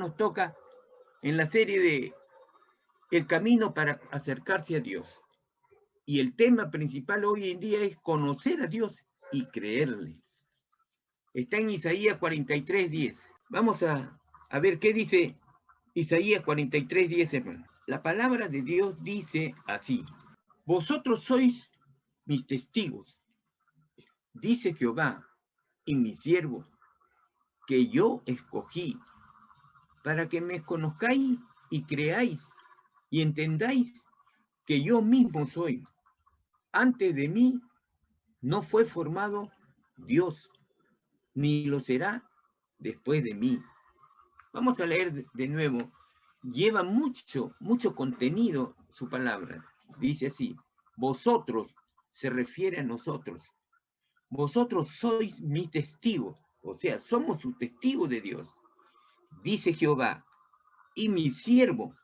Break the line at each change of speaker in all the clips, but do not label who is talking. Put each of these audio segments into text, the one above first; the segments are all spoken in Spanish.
nos toca en la serie de El camino para acercarse a Dios. Y el tema principal hoy en día es conocer a Dios y creerle. Está en Isaías 43:10. Vamos a ver qué dice Isaías 43:10, hermano. La palabra de Dios dice así: vosotros sois mis testigos, dice Jehová, y mi siervo, que yo escogí, para que me conozcáis y creáis y entendáis que yo mismo soy. Antes de mí no fue formado Dios, ni lo será después de mí. Vamos a leer de nuevo. Lleva mucho contenido su palabra. Dice así: vosotros, se refiere a nosotros. Vosotros sois mis testigos, o sea, somos sus testigos de Dios. Dice Jehová, y mi siervo,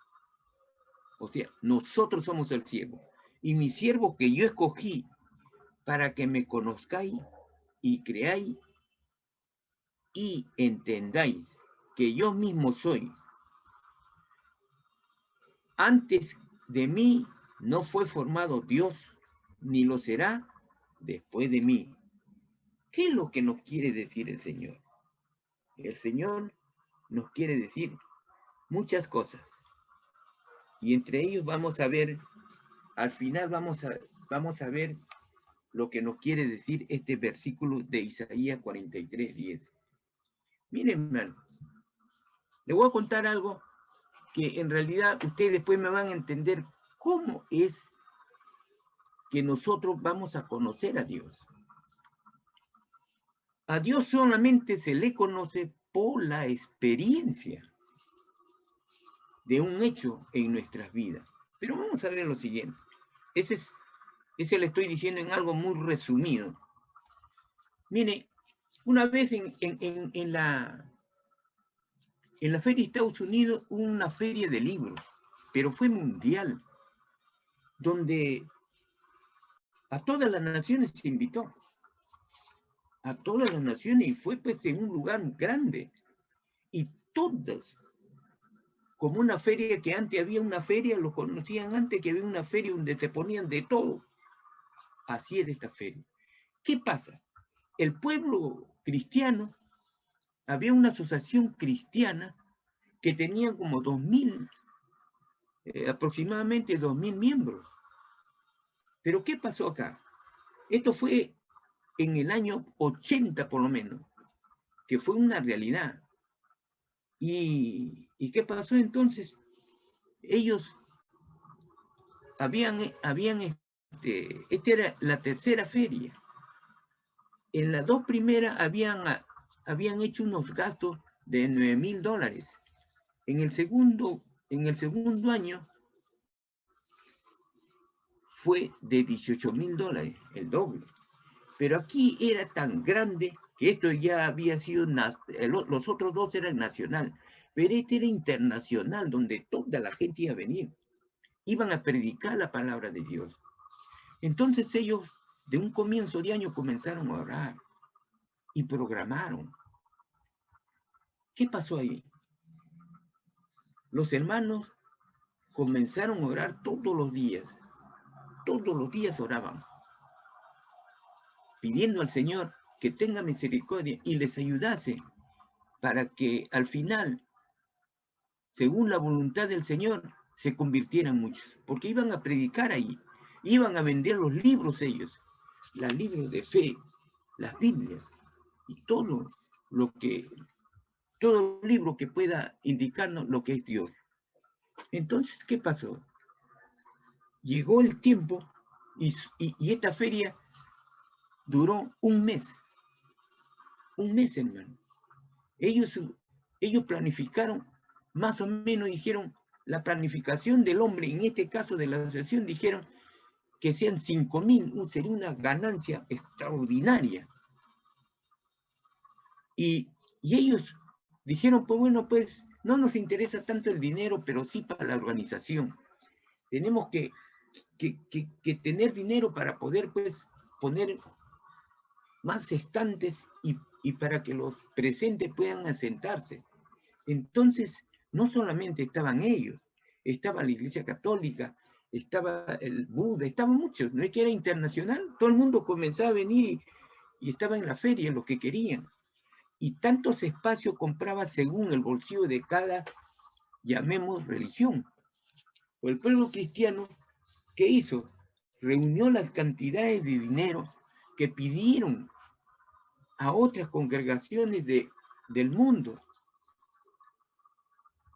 o sea, nosotros somos el siervo, y mi siervo que yo escogí para que me conozcáis y creáis y entendáis que yo mismo soy. Antes de mí no fue formado Dios, ni lo será después de mí. ¿Qué es lo que nos quiere decir el Señor? El Señor nos quiere decir muchas cosas. Y entre ellos vamos a ver, al final vamos a ver lo que nos quiere decir este versículo de Isaías 43:10. Miren, hermano, le voy a contar algo que en realidad ustedes después me van a entender cómo es que nosotros vamos a conocer a Dios. A Dios solamente se le conoce por la experiencia de un hecho en nuestras vidas. Pero vamos a ver lo siguiente. Ese le estoy diciendo en algo muy resumido. Mire, una vez en la feria de Estados Unidos hubo una feria de libros, pero fue mundial, donde a todas las naciones se invitó. A todas las naciones, y fue pues en un lugar grande. Y todas, como una feria que antes había una feria, lo conocían antes que había una feria donde se ponían de todo. Así era esta feria. ¿Qué pasa? El pueblo cristiano, había una asociación cristiana que tenía como 2.000, aproximadamente 2.000 miembros. Pero ¿qué pasó acá? Esto fue en el año 80 por lo menos, que fue una realidad. ¿Y qué pasó entonces? Ellos esta era la tercera feria. En las dos primeras habían hecho unos gastos de $9,000. En el segundo año fue de $18,000, el doble. Pero aquí era tan grande que esto ya había sido, los otros dos eran nacional, pero este era internacional, donde toda la gente iba a venir. Iban a predicar la palabra de Dios. Entonces ellos, de un comienzo de año, comenzaron a orar y programaron. ¿Qué pasó ahí? Los hermanos comenzaron a orar todos los días oraban, pidiendo al Señor que tenga misericordia y les ayudase para que al final, según la voluntad del Señor, se convirtieran muchos, porque iban a predicar ahí, iban a vender los libros ellos, los libros de fe, las Biblias, y todo libro que pueda indicarnos lo que es Dios. Entonces, ¿qué pasó? Llegó el tiempo y esta feria duró un mes, hermano. Ellos planificaron, más o menos dijeron, la planificación del hombre, en este caso de la asociación, dijeron que sean 5,000, sería una ganancia extraordinaria. Y ellos dijeron, pues bueno, pues no nos interesa tanto el dinero, pero sí para la organización. Tenemos que tener dinero para poder, pues, poner más estantes y para que los presentes puedan asentarse. Entonces, No solamente estaban ellos, estaba la Iglesia Católica, estaba el Buda, estaban muchos, no es que era internacional, todo el mundo comenzaba a venir y estaba en la feria, lo que querían. Y tantos espacios compraba según el bolsillo de cada, llamemos, religión. O el pueblo cristiano, ¿qué hizo? Reunió las cantidades de dinero que pidieron a otras congregaciones del mundo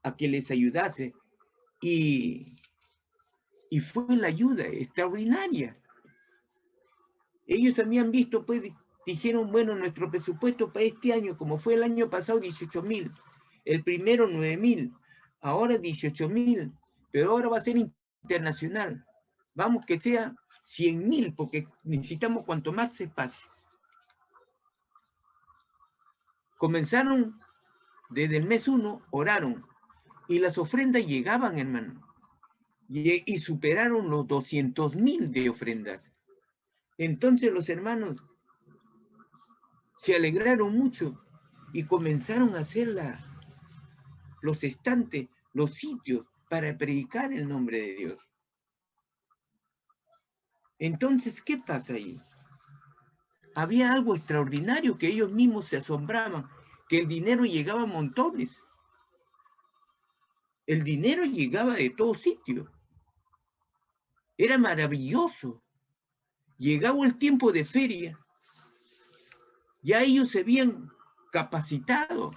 a que les ayudase. Y fue la ayuda extraordinaria. Ellos habían visto, pues, dijeron, bueno, nuestro presupuesto para este año, como fue el año pasado, 18,000, el primero 9,000, ahora 18,000, pero ahora va a ser internacional. Vamos que sea 100,000, porque necesitamos cuanto más espacio. Comenzaron desde el mes 1, oraron, y las ofrendas llegaban, hermano, y superaron los 200,000 de ofrendas. Entonces los hermanos se alegraron mucho y comenzaron a hacer los estantes, los sitios para predicar el nombre de Dios. Entonces, ¿qué pasa ahí? Había algo extraordinario que ellos mismos se asombraban, que el dinero llegaba a montones. El dinero llegaba de todo sitio. Era maravilloso. Llegaba el tiempo de feria. Ya ellos se habían capacitado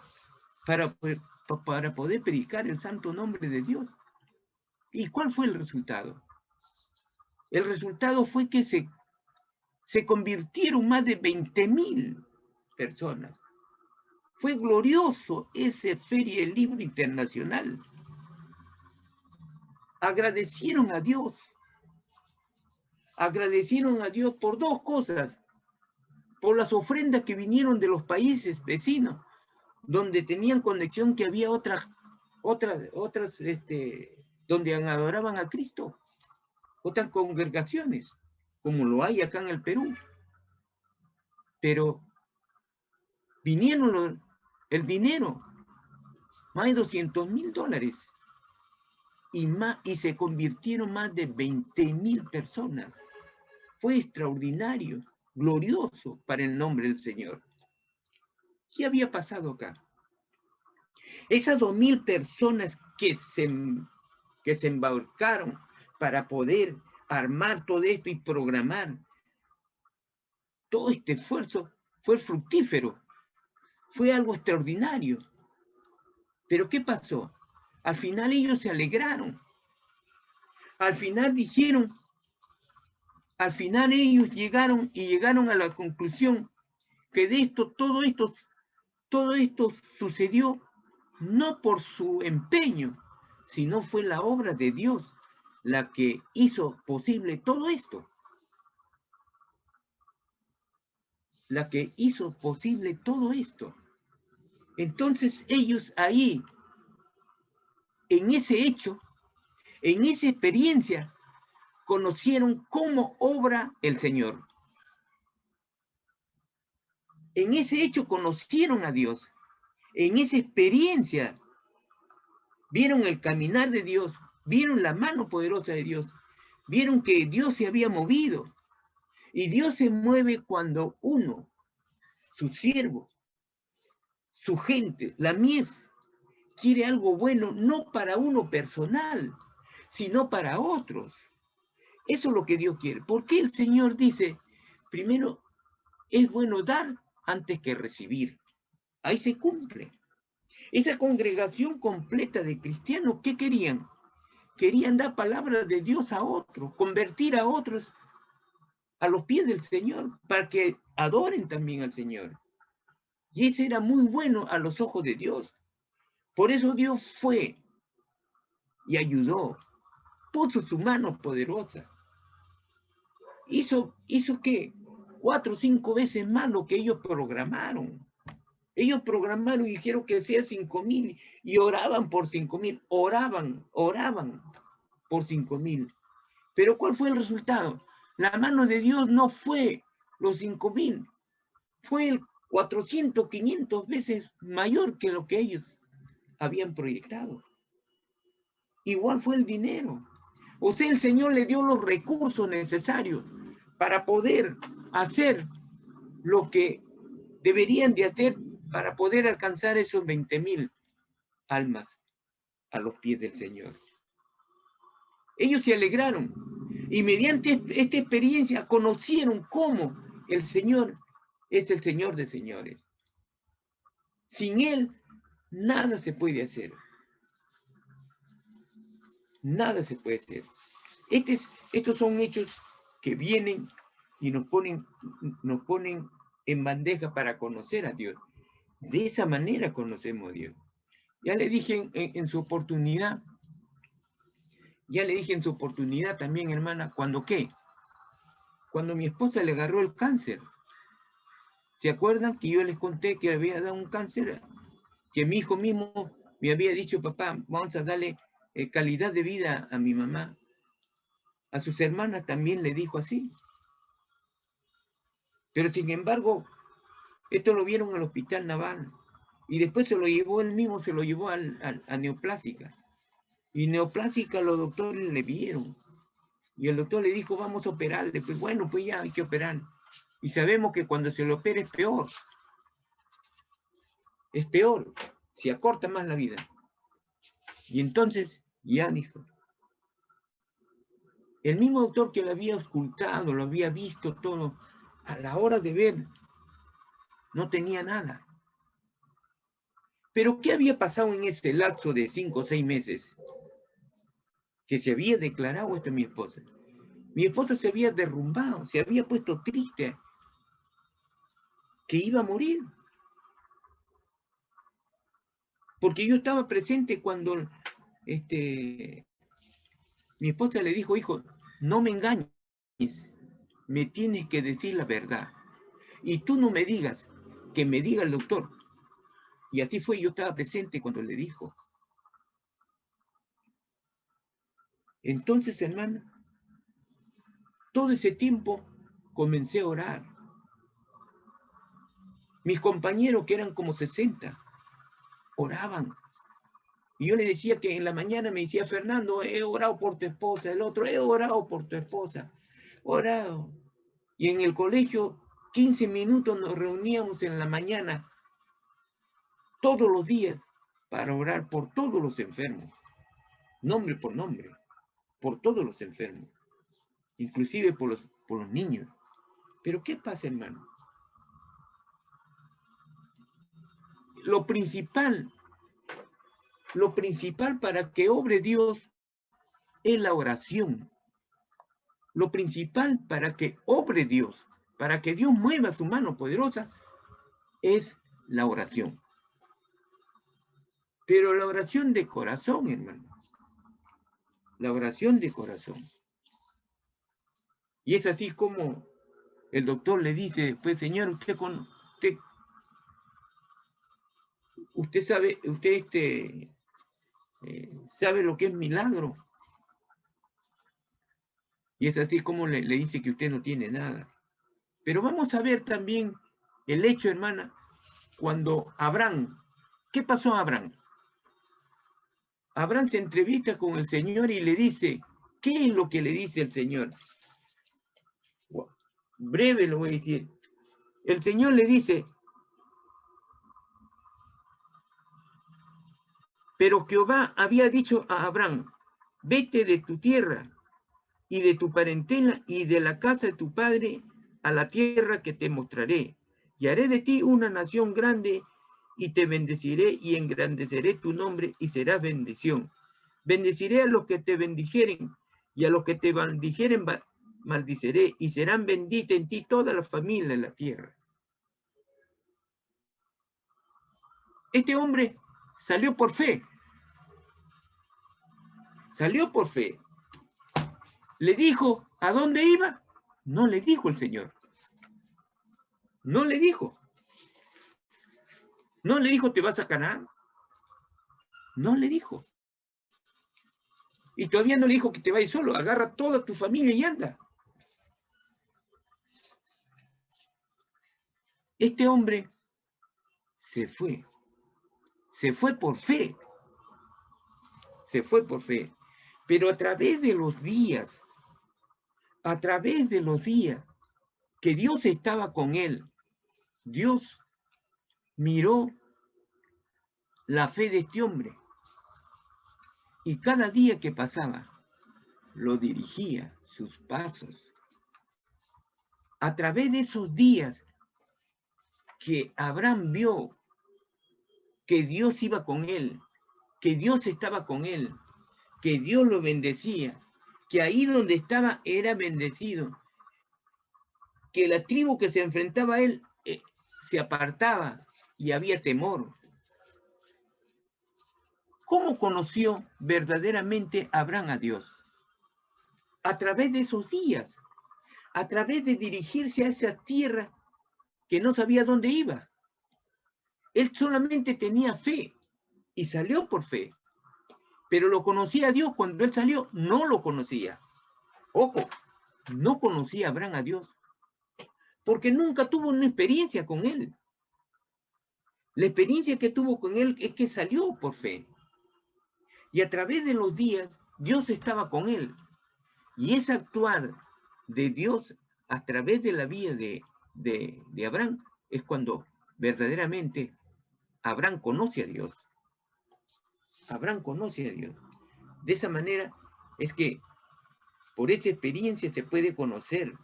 para poder predicar el santo nombre de Dios. ¿Y cuál fue el resultado? El resultado fue que se convirtieron más de 20,000 personas. Fue glorioso ese Feria del Libro Internacional. Agradecieron a Dios. Agradecieron a Dios por dos cosas. Por las ofrendas que vinieron de los países vecinos, donde tenían conexión, que había otras, donde adoraban a Cristo, otras congregaciones, como lo hay acá en el Perú. Pero vinieron el dinero, más de 200,000 dólares, y se convirtieron más de 20,000 personas. Fue extraordinario, glorioso para el nombre del Señor. ¿Qué había pasado acá? Esas 2,000 personas que se embarcaron para poder armar todo esto y programar, todo este esfuerzo fue fructífero, fue algo extraordinario. Pero ¿qué pasó? Al final ellos se alegraron. Al final dijeron, al final ellos llegaron a la conclusión que de esto, todo esto sucedió no por su empeño, sino fue la obra de Dios la que hizo posible todo esto. La que hizo posible todo esto. Entonces ellos ahí, en ese hecho, en esa experiencia, conocieron cómo obra el Señor. En ese hecho conocieron a Dios. En esa experiencia vieron el caminar de Dios, vieron la mano poderosa de Dios, vieron que Dios se había movido. Y Dios se mueve cuando uno, su siervo, su gente, la mies, quiere algo bueno, no para uno personal, sino para otros. Eso es lo que Dios quiere. ¿Por qué el Señor dice, primero, es bueno dar antes que recibir? Ahí se cumple. Esa congregación completa de cristianos, ¿qué querían? Querían dar palabras de Dios a otros, convertir a otros a los pies del Señor, para que adoren también al Señor. Y ese era muy bueno a los ojos de Dios. Por eso Dios fue y ayudó, puso su mano poderosa. Hizo que 4 o 5 veces más lo que ellos programaron. Ellos programaron y dijeron que sea 5,000 y oraban por 5,000, oraban por 5,000. Pero ¿cuál fue el resultado? La mano de Dios no fue los 5,000, fue el 400, 500 veces mayor que lo que ellos habían proyectado. Igual fue el dinero. O sea, el Señor le dio los recursos necesarios para poder hacer lo que deberían de hacer para poder alcanzar esos 20,000 almas a los pies del Señor. Ellos se alegraron y mediante esta experiencia conocieron cómo el Señor es el Señor de señores. Sin Él, nada se puede hacer. Nada se puede hacer. Estos son hechos que vienen y nos ponen en bandeja para conocer a Dios. De esa manera conocemos a Dios. Ya le dije en su oportunidad, también, hermana, ¿cuándo qué? Cuando mi esposa le agarró el cáncer. ¿Se acuerdan que yo les conté que había dado un cáncer? Que mi hijo mismo me había dicho, papá, vamos a darle calidad de vida a mi mamá. A sus hermanas también le dijo así. Pero sin embargo, esto lo vieron en el hospital naval. Y después se lo llevó él mismo, se lo llevó a Neoplásica. Y Neoplásica los doctores le vieron. Y el doctor le dijo, vamos a operarle. Pues bueno, pues ya hay que operar. Y sabemos que cuando se lo opera es peor. Es peor. Se acorta más la vida. Y entonces, ya dijo. El mismo doctor que lo había ocultado, lo había visto todo, a la hora de ver, no tenía nada. Pero ¿qué había pasado en este lapso de 5 o 6 meses? Que se había declarado esto a mi esposa. Mi esposa se había derrumbado, se había puesto triste, que iba a morir. Porque yo estaba presente cuando mi esposa le dijo, hijo, no me engañes, me tienes que decir la verdad. Y tú no me digas, que me diga el doctor. Y así fue, yo estaba presente cuando le dijo. Entonces, hermano, todo ese tiempo comencé a orar. Mis compañeros, que eran como 60, oraban. Y yo le decía que en la mañana me decía, Fernando, he orado por tu esposa. El otro, he orado por tu esposa. Orado. Y en el colegio, 15 minutos nos reuníamos en la mañana, todos los días, para orar por todos los enfermos. Nombre por nombre. Por todos los enfermos. Inclusive por los niños. Pero ¿qué pasa, hermano? Lo principal para que obre Dios es la oración. Lo principal para que obre Dios, para que Dios mueva su mano poderosa, es la oración. Pero la oración de corazón, hermano. La oración de corazón. Y es así como el doctor le dice, pues señor, usted sabe, sabe lo que es milagro. Y es así como le dice que usted no tiene nada. Pero vamos a ver también el hecho, hermana, cuando Abraham, ¿qué pasó a Abraham? Abraham se entrevista con el Señor y le dice, ¿qué es lo que le dice el Señor? Breve lo voy a decir. El Señor le dice, pero Jehová había dicho a Abraham, vete de tu tierra y de tu parentela y de la casa de tu padre a la tierra que te mostraré, y haré de ti una nación grande, y te bendeciré y engrandeceré tu nombre, y serás bendición. Bendeciré a los que te bendijeren, y a los que te maldijeren maldiceré, y serán benditas en ti todas las familias de la tierra. Este hombre salió por fe. Salió por fe. ¿Le dijo a dónde iba? No le dijo el Señor. No le dijo. No le dijo, te vas a Canaán. No le dijo. Y todavía no le dijo que te vayas solo. Agarra toda tu familia y anda. Este hombre se fue. Se fue por fe. se fue por fe. Pero a través de los días, que Dios estaba con él, Dios miró la fe de este hombre. Y cada día que pasaba, lo dirigía, sus pasos. A través de esos días que Abraham vio que Dios iba con él, que Dios estaba con él, que Dios lo bendecía, que ahí donde estaba era bendecido, que la tribu que se enfrentaba a él se apartaba y había temor. ¿Cómo conoció verdaderamente Abraham a Dios? A través de esos días, a través de dirigirse a esa tierra que no sabía dónde iba. Él solamente tenía fe y salió por fe. Pero lo conocía a Dios cuando él salió, no lo conocía. Ojo, no conocía a Abraham a Dios, porque nunca tuvo una experiencia con él. La experiencia que tuvo con él es que salió por fe. Y a través de los días, Dios estaba con él. Y ese actuar de Dios a través de la vida de Abraham es cuando verdaderamente Abraham conoce a Dios. Abraham conoce a Dios. De esa manera es que por esa experiencia se puede conocer.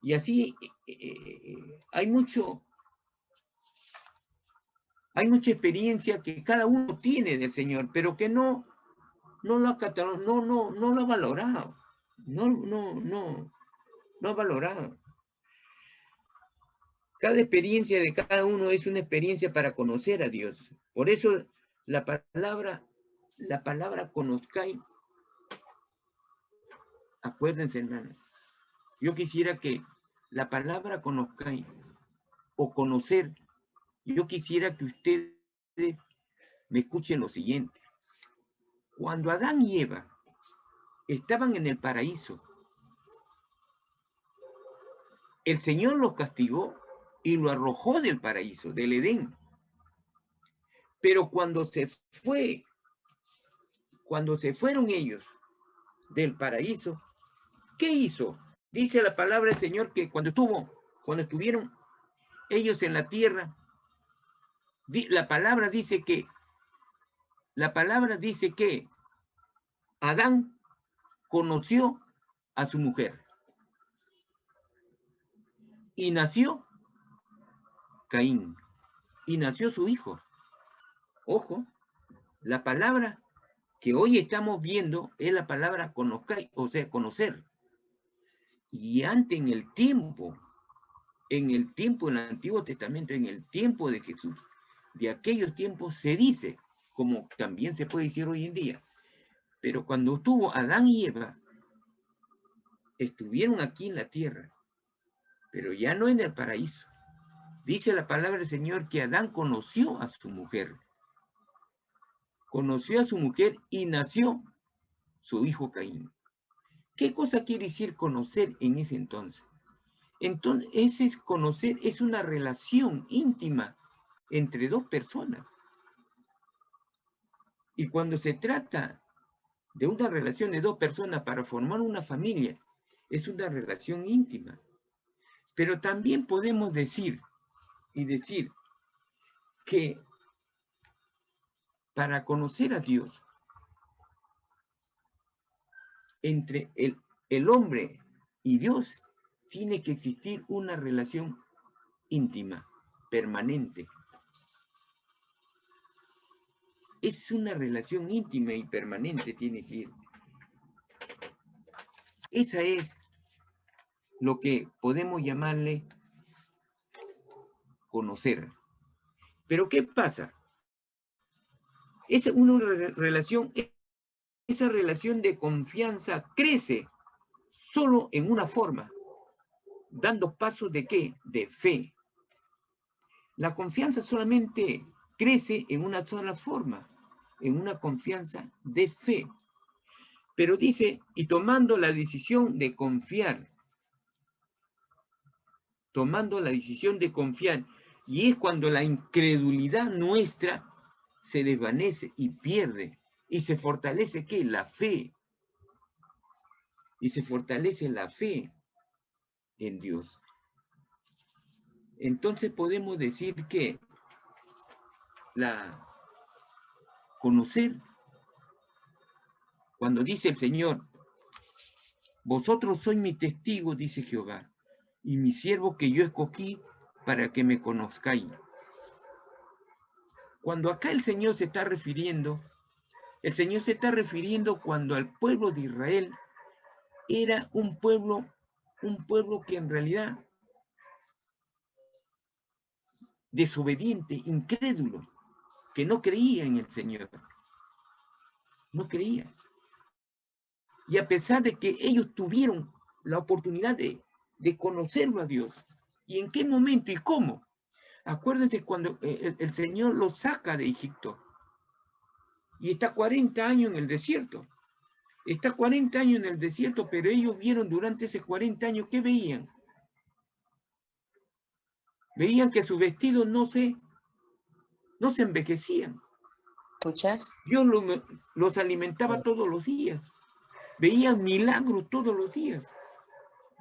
Y así hay mucha experiencia que cada uno tiene del Señor, pero que no lo ha catalogado, no lo ha valorado. No ha valorado. Cada experiencia de cada uno es una experiencia para conocer a Dios. Por eso la palabra conozcáis, acuérdense, hermano, yo quisiera que la palabra conozcáis o conocer, yo quisiera que ustedes me escuchen lo siguiente. Cuando Adán y Eva estaban en el paraíso, el Señor los castigó y lo arrojó del paraíso, del Edén. Pero cuando se fueron ellos del paraíso, ¿qué hizo? Dice la palabra del Señor que cuando estuvieron ellos en la tierra, la palabra dice que Adán conoció a su mujer y nació Caín y nació su hijo. Ojo, la palabra que hoy estamos viendo es la palabra conozcáis, o sea, conocer. Y antes en el tiempo del Antiguo Testamento, en el tiempo de Jesús, de aquellos tiempos se dice, como también se puede decir hoy en día, pero cuando estuvo Adán y Eva, estuvieron aquí en la tierra, pero ya no en el paraíso. Dice la palabra del Señor que Adán conoció a su mujer. Conoció a su mujer y nació su hijo Caín. ¿Qué cosa quiere decir conocer en ese entonces? Entonces, ese conocer es una relación íntima entre dos personas. Y cuando se trata de una relación de dos personas para formar una familia, es una relación íntima. Pero también podemos decir que para conocer a Dios, entre el hombre y Dios, tiene que existir una relación íntima, permanente. Es una relación íntima y permanente, tiene que ir. Esa es lo que podemos llamarle conocer. Pero ¿qué pasa? Esa relación de confianza crece solo en una forma, dando pasos de ¿qué? De fe. La confianza solamente crece en una sola forma, en una confianza de fe. Pero dice, y tomando la decisión de confiar, y es cuando la incredulidad nuestra se desvanece y pierde Y se fortalece, ¿qué? La fe. Y se fortalece la fe en Dios. Entonces podemos decir que conocer, cuando dice el Señor, vosotros sois mis testigos, dice Jehová, y mi siervo que yo escogí para que me conozcáis. Cuando acá el Señor se está refiriendo cuando al pueblo de Israel era un pueblo que en realidad desobediente, incrédulo, que no creía en el Señor. No creía. Y a pesar de que ellos tuvieron la oportunidad de conocerlo a Dios, ¿y en qué momento y cómo? Acuérdense cuando el Señor los saca de Egipto y está 40 años en el desierto. Está 40 años en el desierto, pero ellos vieron durante esos 40 años, ¿qué veían? Veían que sus vestidos no se envejecían.
¿Escuchas?
Dios los alimentaba todos los días. Veían milagros todos los días.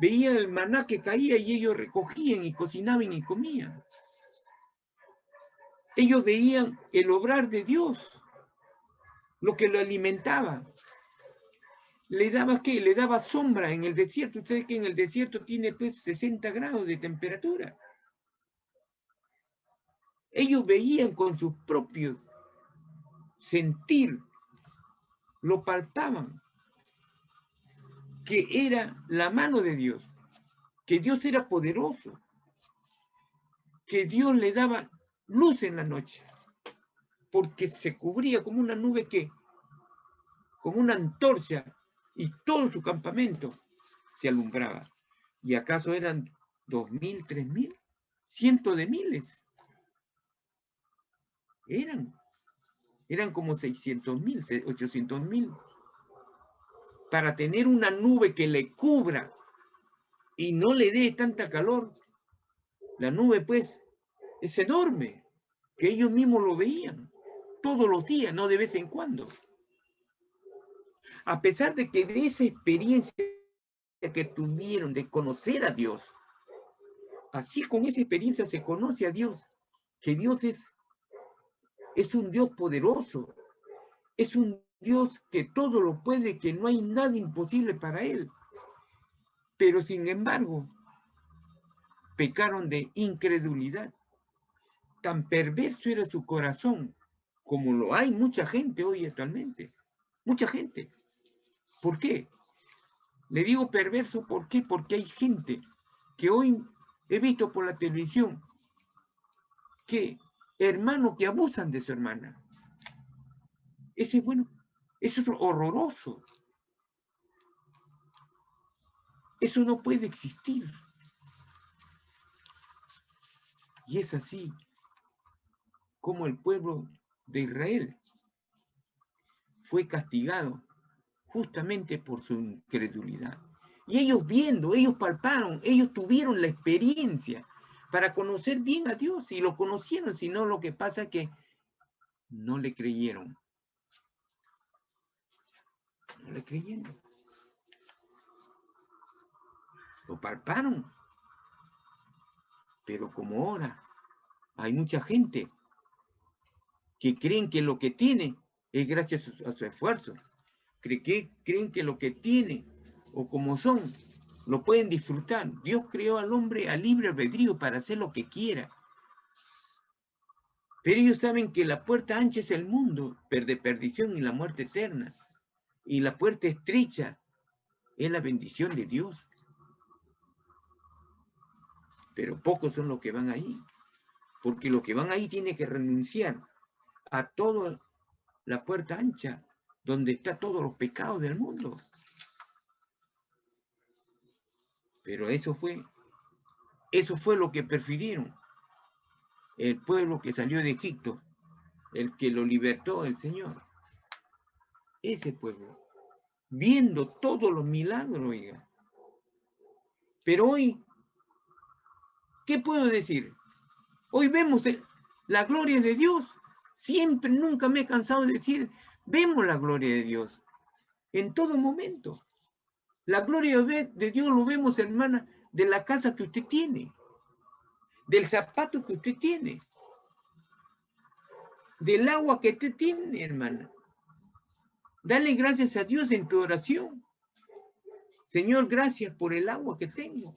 Veían el maná que caía y ellos recogían y cocinaban y comían. Ellos veían el obrar de Dios, lo que lo alimentaba. ¿Le daba qué? Le daba sombra en el desierto. Ustedes que en el desierto tiene pues 60 grados de temperatura. Ellos veían con sus propios sentir, lo palpaban, que era la mano de Dios, que Dios era poderoso, que Dios le daba luz en la noche, porque se cubría como una nube como una antorcha, y todo su campamento se alumbraba. ¿Y acaso eran 2.000, 3.000? Cientos de miles. Eran como 600.000, 800.000. Para tener una nube que le cubra y no le dé tanta calor, la nube pues es enorme, que ellos mismos lo veían todos los días, no de vez en cuando. A pesar de que de esa experiencia que tuvieron de conocer a Dios, así con esa experiencia se conoce a Dios, que Dios es un Dios poderoso, es un Dios que todo lo puede, que no hay nada imposible para Él. Pero sin embargo, pecaron de incredulidad. Tan perverso era su corazón, como lo hay mucha gente hoy actualmente. Mucha gente. ¿Por qué? Le digo perverso, ¿por qué? Porque hay gente que hoy he visto por la televisión que hermanos que abusan de su hermana. Ese, bueno, eso es horroroso. Eso no puede existir. Y es así como el pueblo de Israel fue castigado justamente por su incredulidad. Y ellos viendo, ellos palparon, ellos tuvieron la experiencia para conocer bien a Dios y lo conocieron, sino lo que pasa es que no le creyeron. No le creyeron. Lo palparon. Pero como ahora hay mucha gente que creen que lo que tiene es gracias a su esfuerzo. Creen que lo que tiene o como son lo pueden disfrutar. Dios creó al hombre a libre albedrío para hacer lo que quiera. Pero ellos saben que la puerta ancha es el mundo de perdición y la muerte eterna. Y la puerta estrecha es la bendición de Dios. Pero pocos son los que van ahí. Porque los que van ahí tienen que renunciar a toda la puerta ancha, donde está todos los pecados del mundo. Pero eso fue lo que prefirieron. El pueblo que salió de Egipto, el que lo libertó el Señor. Ese pueblo, viendo todos los milagros, oiga. Pero hoy, ¿qué puedo decir? Hoy vemos la gloria de Dios. Siempre, nunca me he cansado de decir, Vemos la gloria de Dios en todo momento. La gloria de Dios lo vemos, hermana, de la casa que usted tiene, del zapato que usted tiene, del agua que usted tiene, hermana. Dale gracias a Dios en tu oración. Señor, gracias por el agua que tengo.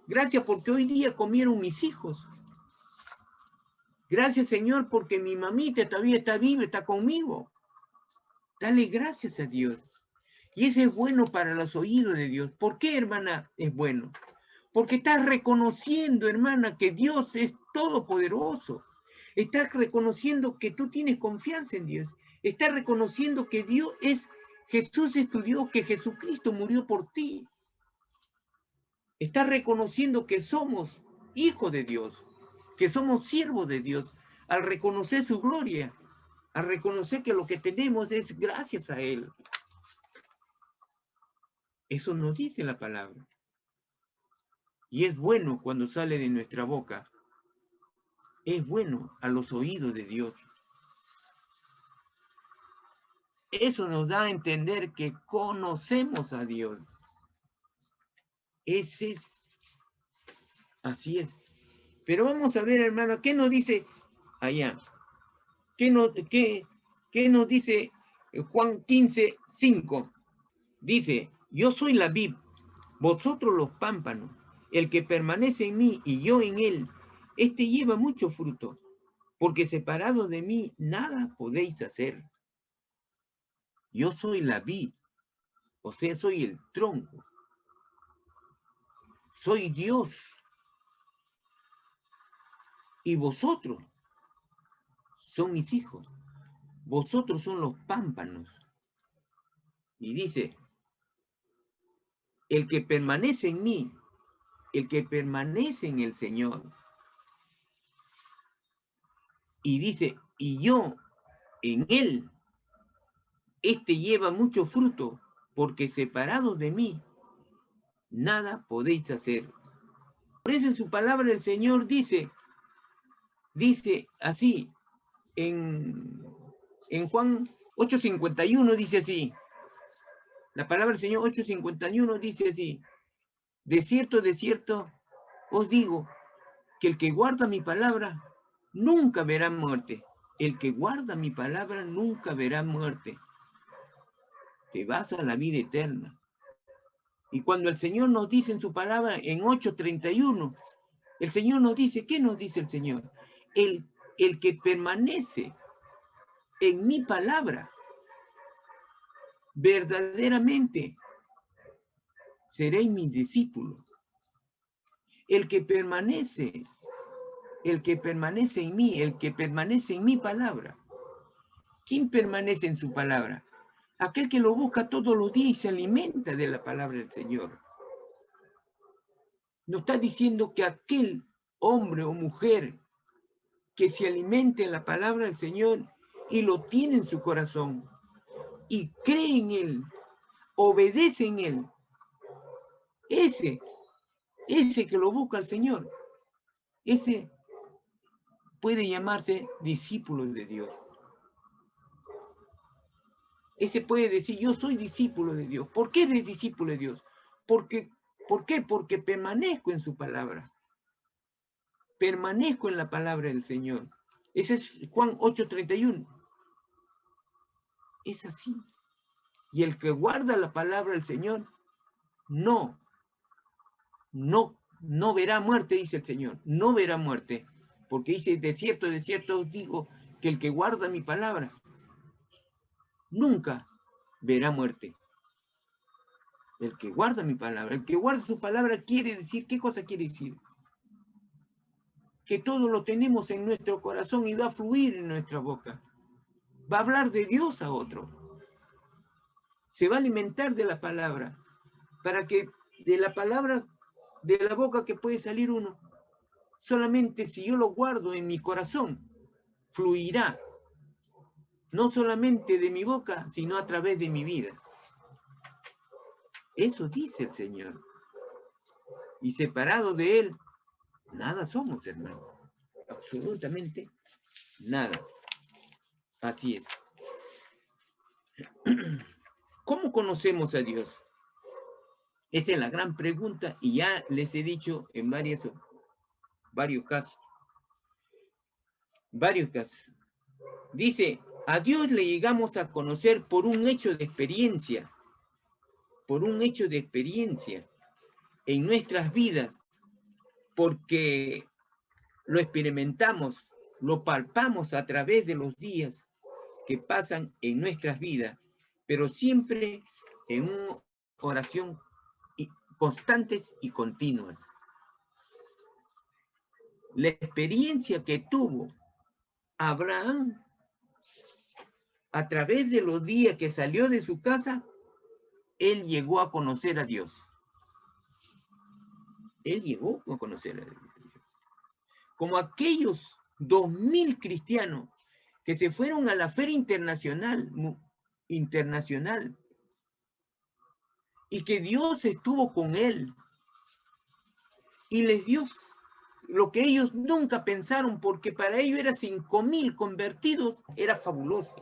Gracias porque hoy día comieron mis hijos. Gracias, Señor, porque mi mamita todavía está viva, está conmigo. Dale gracias a Dios. Y eso es bueno para los oídos de Dios. ¿Por qué, hermana, es bueno? Porque estás reconociendo, hermana, que Dios es todopoderoso. Estás reconociendo que tú tienes confianza en Dios. Estás reconociendo que Jesús es tu Dios, que Jesucristo murió por ti. Estás reconociendo que somos hijos de Dios, que somos siervos de Dios, al reconocer su gloria, al reconocer que lo que tenemos es gracias a Él. Eso nos dice la palabra. Y es bueno cuando sale de nuestra boca. Es bueno a los oídos de Dios. Eso nos da a entender que conocemos a Dios. Ese es. Así es. Pero vamos a ver, hermano, ¿qué nos dice allá? ¿Qué nos dice Juan 15:5? Dice, yo soy la vid, vosotros los pámpanos. El que permanece en mí y yo en él, este lleva mucho fruto, porque separado de mí nada podéis hacer. Yo soy la vid, o sea, soy el tronco. Soy Dios. Y vosotros son mis hijos. Vosotros son los pámpanos. Y dice, el que permanece en mí, el que permanece en el Señor. Y dice, y yo en él, este lleva mucho fruto, porque separados de mí, nada podéis hacer. Por eso en su palabra el Señor dice así, en Juan 8:51 dice así, la palabra del Señor 8:51 dice así, de cierto, os digo, que el que guarda mi palabra, nunca verá muerte. El que guarda mi palabra, nunca verá muerte. Te vas a la vida eterna. Y cuando el Señor nos dice en su palabra, en 8:31, el Señor nos dice, ¿qué nos dice el Señor? El que permanece en mi palabra, verdaderamente seréis mis discípulos. El que permanece en mí, el que permanece en mi palabra. ¿Quién permanece en su palabra? Aquel que lo busca todos los días y se alimenta de la palabra del Señor. Nos está diciendo que aquel hombre o mujer que se alimente en la palabra del Señor y lo tiene en su corazón y cree en Él, obedece en Él, ese que lo busca al Señor, ese puede llamarse discípulo de Dios. Ese puede decir, yo soy discípulo de Dios. ¿Por qué eres discípulo de Dios? ¿Por qué? Porque permanezco en su palabra. Permanezco en la palabra del Señor. Ese es Juan 8:31. Es así. Y el que guarda la palabra del Señor, no verá muerte, dice el Señor. No verá muerte. Porque dice, de cierto os digo, que el que guarda mi palabra, nunca verá muerte. El que guarda mi palabra, el que guarda su palabra quiere decir, ¿qué cosa quiere decir? Que todo lo tenemos en nuestro corazón y va a fluir en nuestra boca. Va a hablar de Dios a otro. Se va a alimentar de la palabra, para que de la palabra, de la boca que puede salir uno, solamente si yo lo guardo en mi corazón, fluirá, no solamente de mi boca, sino a través de mi vida. Eso dice el Señor. Y separado de Él, nada somos, hermano. Absolutamente nada. Así es. ¿Cómo conocemos a Dios? Esa es la gran pregunta y ya les he dicho en varios casos. Dice, a Dios le llegamos a conocer por un hecho de experiencia, en nuestras vidas, porque lo experimentamos, lo palpamos a través de los días que pasan en nuestras vidas, pero siempre en una oración constantes y continuas. La experiencia que tuvo Abraham a través de los días que salió de su casa, él llegó a conocer a Dios. Él llegó a conocer a Dios. Como aquellos 2000 cristianos que se fueron a la Feria Internacional y que Dios estuvo con él y les dio lo que ellos nunca pensaron, porque para ellos era 5000 convertidos, era fabuloso.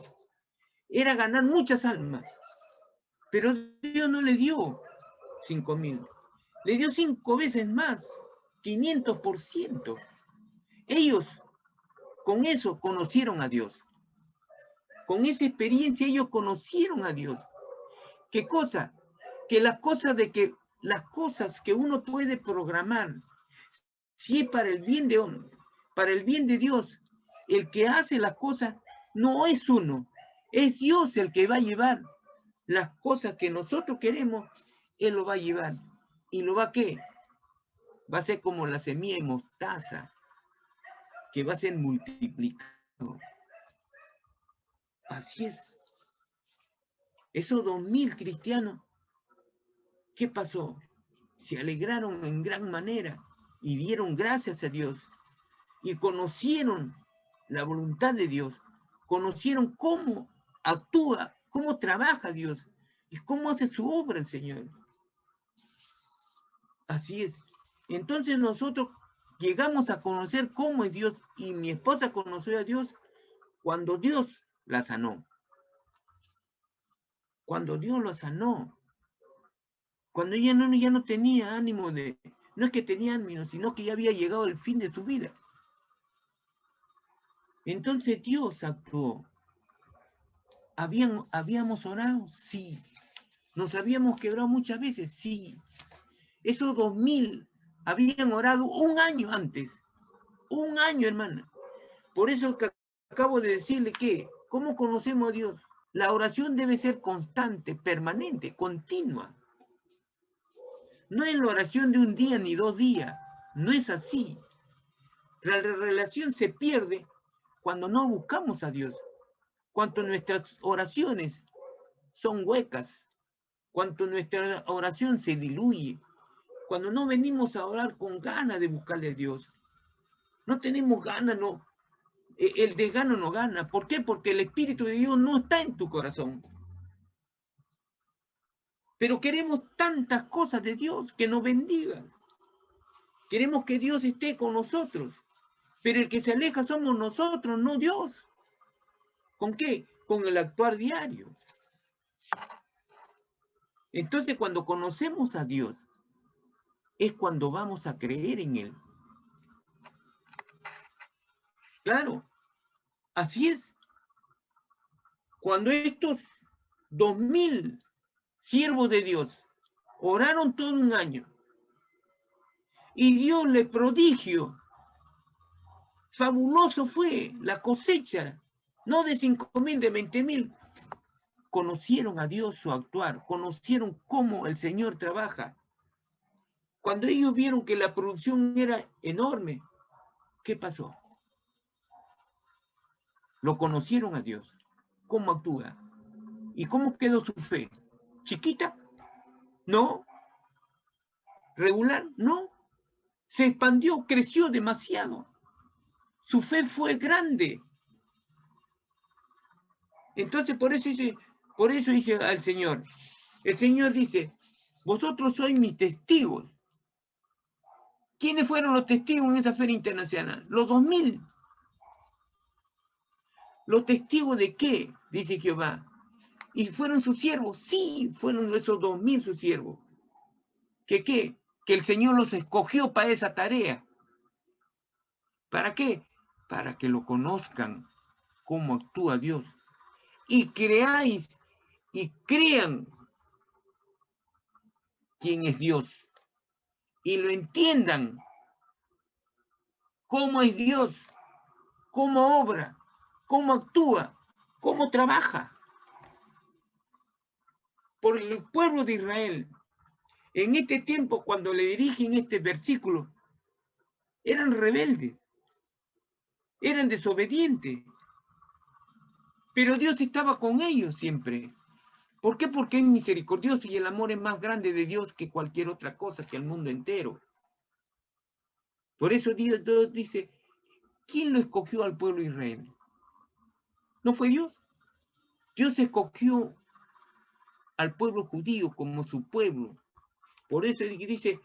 Era ganar muchas almas. Pero Dios no le dio 5000. Le dio 5 veces más, 500%. Ellos con eso conocieron a Dios. Con esa experiencia ellos conocieron a Dios. ¿Qué cosa? Que las cosas que uno puede programar, si es para el bien de hombre, para el bien de Dios, el que hace las cosas no es uno, es Dios el que va a llevar las cosas que nosotros queremos, Él lo va a llevar. ¿Y lo va a qué? Va a ser como la semilla de mostaza, que va a ser multiplicado. Así es. Esos 2000 cristianos, ¿qué pasó? Se alegraron en gran manera y dieron gracias a Dios y conocieron la voluntad de Dios, conocieron cómo actúa, cómo trabaja Dios y cómo hace su obra el Señor. Así es. Entonces nosotros llegamos a conocer cómo es Dios y mi esposa conoció a Dios cuando Dios la sanó. Cuando Dios la sanó. Cuando ella ya no tenía ánimo no es que tenía ánimo, sino que ya había llegado el fin de su vida. Entonces Dios actuó. ¿Habíamos orado? Sí. ¿Nos habíamos quebrado muchas veces? Sí. Esos 2000 habían orado un año antes. Un año, hermana. Por eso que acabo de decirle que, ¿cómo conocemos a Dios? La oración debe ser constante, permanente, continua. No es la oración de un día ni 2 días. No es así. La relación se pierde cuando no buscamos a Dios. Cuando nuestras oraciones son huecas. Cuando nuestra oración se diluye. Cuando no venimos a orar con ganas de buscarle a Dios. No tenemos ganas, no. El desgano no gana. ¿Por qué? Porque el Espíritu de Dios no está en tu corazón. Pero queremos tantas cosas de Dios que nos bendiga. Queremos que Dios esté con nosotros. Pero el que se aleja somos nosotros, no Dios. ¿Con qué? Con el actuar diario. Entonces, cuando conocemos a Dios, es cuando vamos a creer en Él. Claro, así es. Cuando estos 2000 siervos de Dios oraron todo un año y Dios le prodigio, fabuloso fue la cosecha, no de 5000, de 20000. Conocieron a Dios su actuar, conocieron cómo el Señor trabaja. Cuando ellos vieron que la producción era enorme, ¿qué pasó? Lo conocieron a Dios, cómo actúa. ¿Y cómo quedó su fe? ¿Chiquita? No. ¿Regular? No. Se expandió, creció demasiado. Su fe fue grande. Entonces por eso dice al Señor. El Señor dice, vosotros sois mis testigos. ¿Quiénes fueron los testigos en esa feria internacional? Los 2000. ¿Los testigos de qué? Dice Jehová. ¿Y fueron sus siervos? Sí, fueron esos 2000 sus siervos. ¿Qué qué? Que el Señor los escogió para esa tarea. ¿Para qué? Para que lo conozcan, cómo actúa Dios. Y creáis y crean quién es Dios. Y lo entiendan, cómo es Dios, cómo obra, cómo actúa, cómo trabaja. Por el pueblo de Israel, en este tiempo, cuando le dirigen este versículo, eran rebeldes, eran desobedientes, pero Dios estaba con ellos siempre. ¿Por qué? Porque es misericordioso y el amor es más grande de Dios que cualquier otra cosa, que el mundo entero. Por eso Dios dice, ¿quién lo escogió al pueblo de Israel? ¿No fue Dios? Dios escogió al pueblo judío como su pueblo. Por eso dice,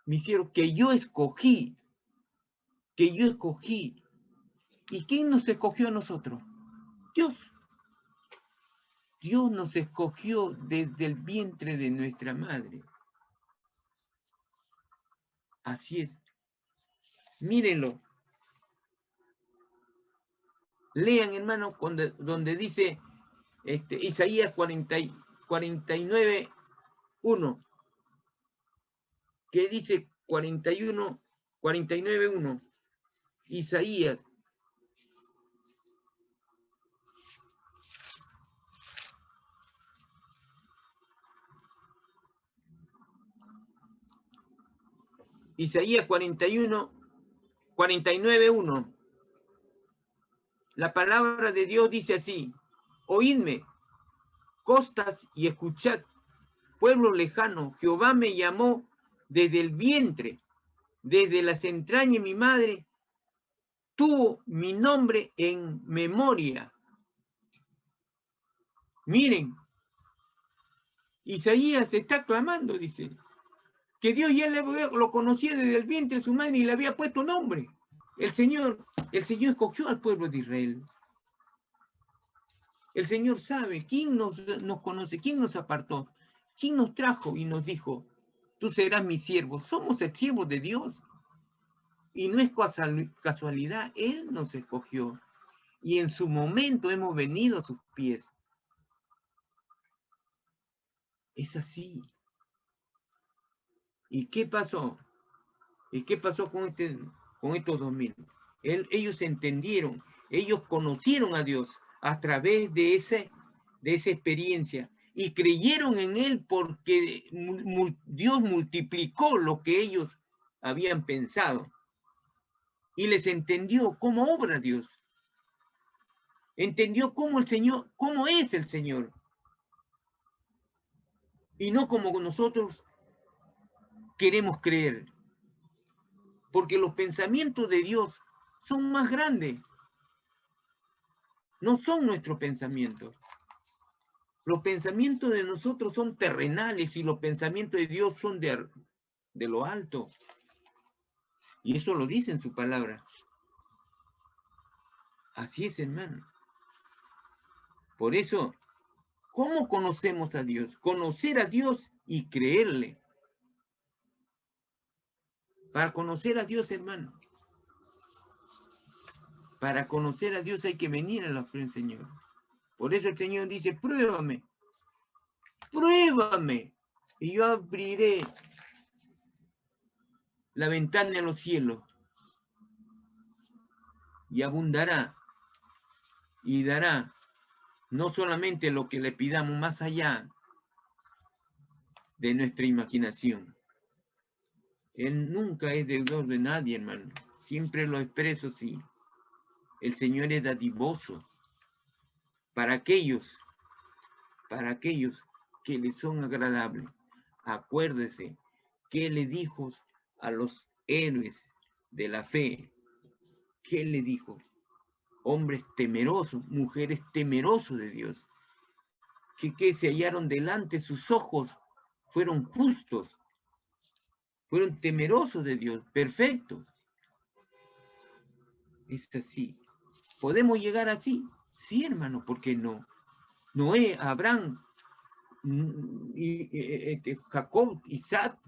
mi siervo, que yo escogí. ¿Y quién nos escogió a nosotros? Dios. Dios nos escogió desde el vientre de nuestra madre. Así es. Mírenlo. Lean, hermano, donde dice Isaías 49, 1. ¿Qué dice 49, 1? Isaías. Isaías 49, 1. La palabra de Dios dice así: oídme, costas, y escuchad, pueblo lejano, Jehová me llamó desde el vientre, desde las entrañas de mi madre, tuvo mi nombre en memoria. Miren, Isaías está clamando, dice, que Dios ya lo conocía desde el vientre de su madre y le había puesto nombre. El Señor escogió al pueblo de Israel. El Señor sabe quién nos conoce, quién nos apartó, quién nos trajo y nos dijo, tú serás mi siervo. Somos el siervo de Dios. Y no es casualidad, Él nos escogió. Y en su momento hemos venido a sus pies. Es así. ¿Y qué pasó? ¿Y qué pasó con estos 2000? Ellos entendieron, ellos conocieron a Dios a través de esa experiencia y creyeron en Él porque Dios multiplicó lo que ellos habían pensado y les entendió cómo obra Dios. Entendió cómo es el Señor. Y no como nosotros queremos creer. Porque los pensamientos de Dios son más grandes. No son nuestros pensamientos. Los pensamientos de nosotros son terrenales y los pensamientos de Dios son de lo alto. Y eso lo dice en su palabra. Así es, hermano. Por eso, ¿cómo conocemos a Dios? Conocer a Dios y creerle. Para conocer a Dios, hermano. Para conocer a Dios hay que venir a la fe del Señor. Por eso el Señor dice, pruébame. Pruébame. Y yo abriré la ventana de los cielos. Y abundará. Y dará no solamente lo que le pidamos, más allá de nuestra imaginación. Él nunca es deudor de nadie, hermano. Siempre lo expreso así. El Señor es dadivoso para aquellos que le son agradables. Acuérdese que le dijo a los héroes de la fe. ¿Qué le dijo? Hombres temerosos, mujeres temerosos de Dios. Que se hallaron delante sus ojos, fueron justos, fueron temerosos de Dios, perfectos. Es así. ¿Podemos llegar así? Sí, hermano, ¿por qué no? Noé, Abraham, Jacob, Isaac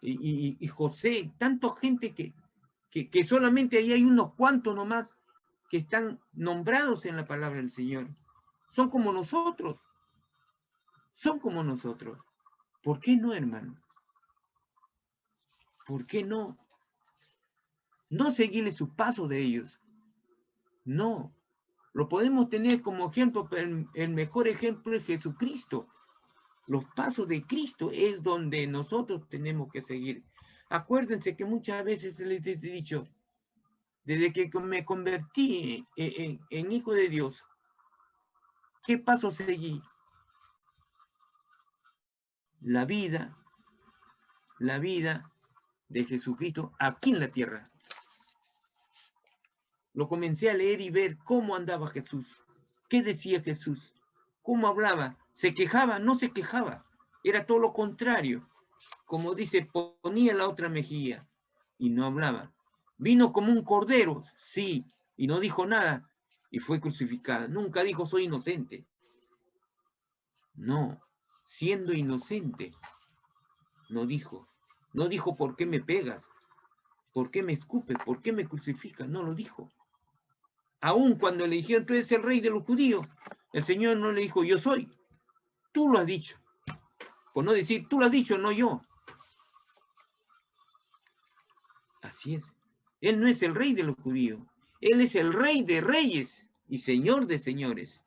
y José, tanta gente que solamente ahí hay unos cuantos nomás que están nombrados en la palabra del Señor. Son como nosotros. Son como nosotros. ¿Por qué no, hermano? ¿Por qué no? No seguirle sus pasos de ellos. No. Lo podemos tener como ejemplo, pero el mejor ejemplo es Jesucristo. Los pasos de Cristo es donde nosotros tenemos que seguir. Acuérdense que muchas veces les he dicho, desde que me convertí en hijo de Dios, ¿qué paso seguí? La vida de Jesucristo aquí en la tierra. Lo comencé a leer y ver cómo andaba Jesús, qué decía Jesús, cómo hablaba, se quejaba, no se quejaba, era todo lo contrario. Como dice, ponía la otra mejilla y no hablaba. Vino como un cordero, sí, y no dijo nada y fue crucificado. Nunca dijo soy inocente. No, siendo inocente, no dijo. No dijo por qué me pegas, por qué me escupes, por qué me crucificas, no lo dijo. Aún cuando le dijeron tú eres el rey de los judíos, el Señor no le dijo yo soy, tú lo has dicho. Por no decir tú lo has dicho, no yo. Así es. Él no es el rey de los judíos. Él es el rey de reyes y señor de señores.